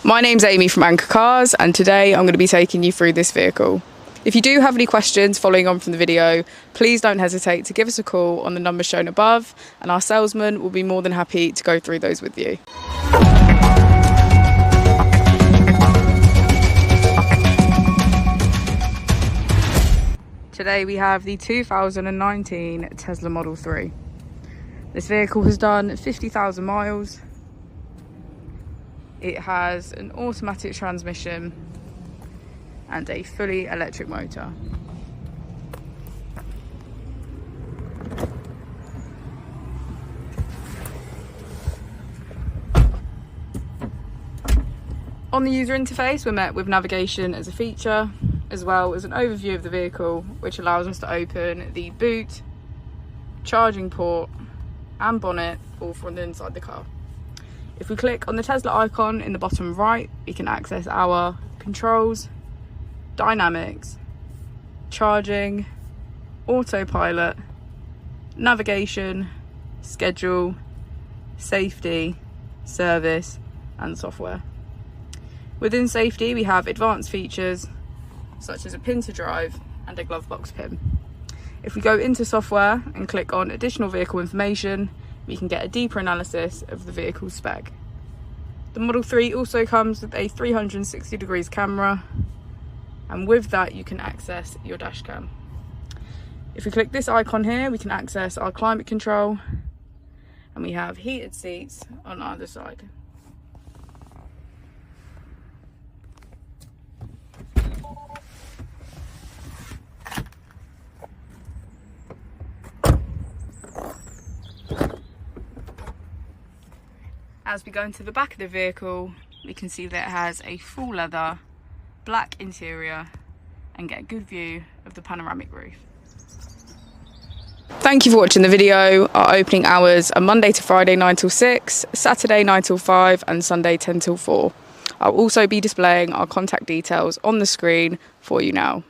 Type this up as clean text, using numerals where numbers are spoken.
My name's Amy from Anchor Cars, and today I'm going to be taking you through this vehicle. If you do have any questions following on from the video, please don't hesitate to give us a call on the number shown above, and our salesman will be more than happy to go through those with you. Today we have the 2019 Tesla Model 3. This vehicle has done 50,000 miles. It has an automatic transmission and a fully electric motor. On the user interface, we're met with navigation as a feature, as well as an overview of the vehicle, which allows us to open the boot, charging port and bonnet, all from inside the car. If we click on the Tesla icon in the bottom right, we can access our controls, dynamics, charging, autopilot, navigation, schedule, safety, service and software. Within safety, we have advanced features such as a pin to drive and a glove box pin. If we go into software and click on additional vehicle information, we can get a deeper analysis of the vehicle spec. The Model 3 also comes with a 360 degrees camera, and with that you can access your dash cam. If we click this icon here, we can access our climate control, and we have heated seats on either side. As we go into the back of the vehicle, we can see that it has a full leather, black interior, and get a good view of the panoramic roof. Thank you for watching the video. Our opening hours are Monday to Friday 9 till 6, Saturday 9 till 5, and Sunday 10 till 4. I'll also be displaying our contact details on the screen for you now.